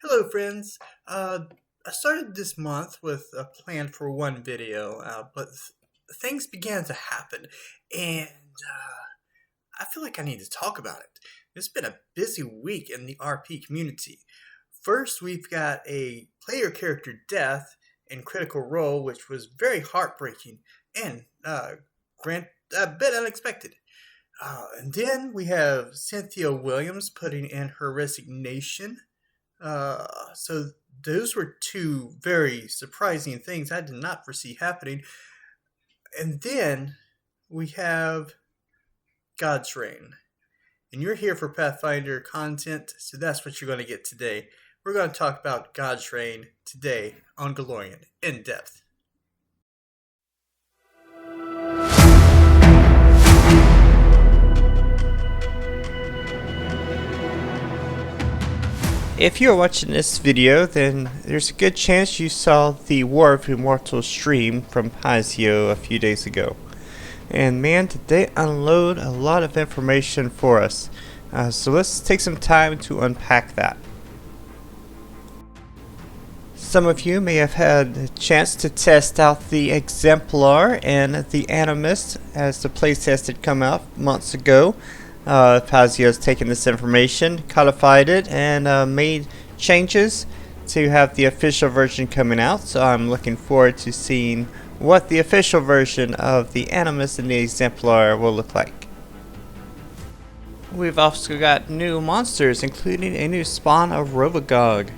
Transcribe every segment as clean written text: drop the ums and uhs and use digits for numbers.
Hello, friends. I started this month with a plan for one video, but things began to happen, and I feel like I need to talk about it. It's been a busy week in the RP community. First, we've got a player character death in Critical Role, which was very heartbreaking and a bit unexpected. And then we have Cynthia Williams putting in her resignation. So those were two very surprising things I did not foresee happening. And then we have Godsrain. And you're here for Pathfinder content, so that's what you're going to get today. We're going to talk about Godsrain today on Galorian in depth. If you're watching this video, then there's a good chance you saw the War of Immortals stream from Paizo a few days ago. And man, did they unload a lot of information for us. So let's take some time to unpack that. Some of you may have had a chance to test out the Exemplar and the Animist as the playtest had come out months ago. Paizo has taken this information, codified it, and made changes to have the official version coming out. So I'm looking forward to seeing what the official version of the Animus and the Exemplar will look like. We've also got new monsters, including a new spawn of Rovagog.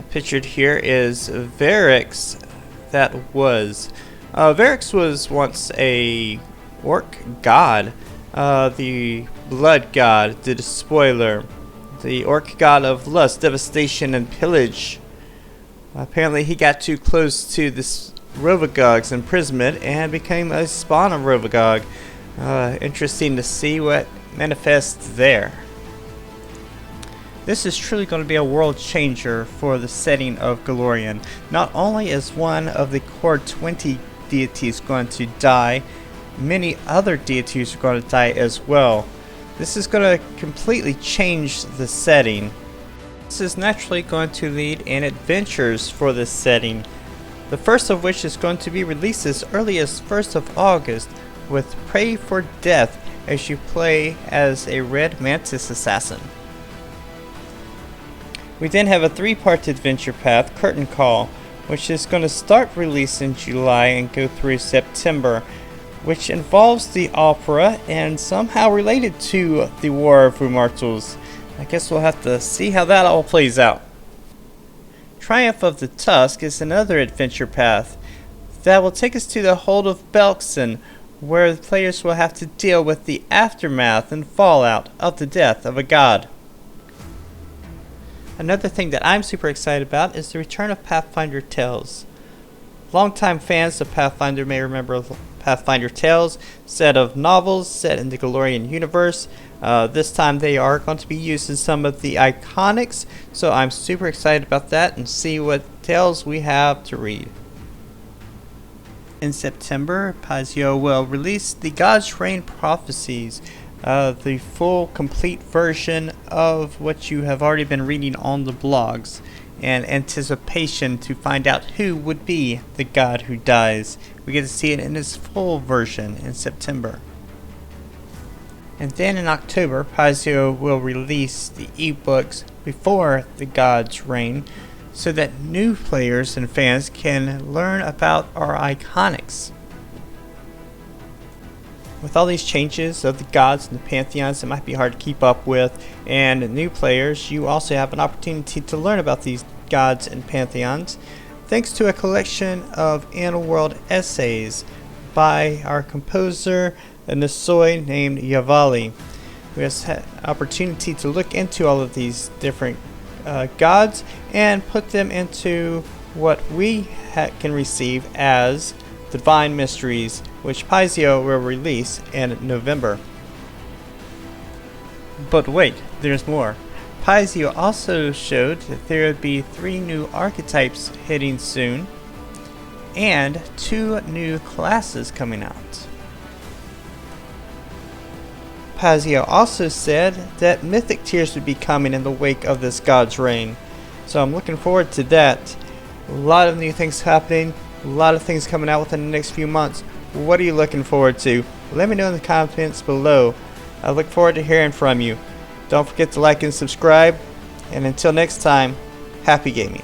Pictured here is Varix. Varix was once a orc god. The blood god, the spoiler, the orc god of lust, devastation, and pillage. Apparently he got too close to this Rovagog's imprisonment and became a spawn of Rovagog. Interesting to see what manifests there. This is truly going to be a world changer for the setting of Galorian. Not only is one of the core 20 deities going to die, many other deities are going to die as well. This is going to completely change the setting. This is naturally going to lead in adventures for this setting. The first of which is going to be released as early as 1st of August with Pray for Death as you play as a Red Mantis assassin. We then have a 3-part adventure path, Curtain Call, which is going to start release in July and go through September, which involves the opera and somehow related to the War of Immortals. I guess we'll have to see how that all plays out. Triumph of the Tusk is another adventure path that will take us to the Hold of Belkson, where the players will have to deal with the aftermath and fallout of the death of a god. Another thing that I'm super excited about is the return of Pathfinder Tales. Longtime fans of Pathfinder may remember Pathfinder Tales, set of novels set in the Galorian universe. This time they are going to be used in some of the iconics, so I'm super excited about that and see what tales we have to read. In September, Paizo will release the Godsrain Prophecies, the full complete version of what you have already been reading on the blogs, and anticipation to find out who would be the god who dies. We get to see it in its full version in September. And then in October, Paizo will release the ebooks before the Godsrain so that new players and fans can learn about our iconics. With all these changes of the gods and the pantheons, it might be hard to keep up with, and new players, you also have an opportunity to learn about these gods and pantheons thanks to a collection of in-world essays by our composer, a Nisoi named Yavali, who has had opportunity to look into all of these different gods and put them into what we can receive as Divine Mysteries, which Paizo will release in November. But wait, there's more. Paizo also showed that there would be 3 new archetypes hitting soon, and 2 new classes coming out. Paizo also said that mythic tiers would be coming in the wake of this Godsrain. So I'm looking forward to that. A lot of new things happening, a lot of things coming out within the next few months. What are you looking forward to? Let me know in the comments below. I look forward to hearing from you. Don't forget to like and subscribe. And until next time, happy gaming.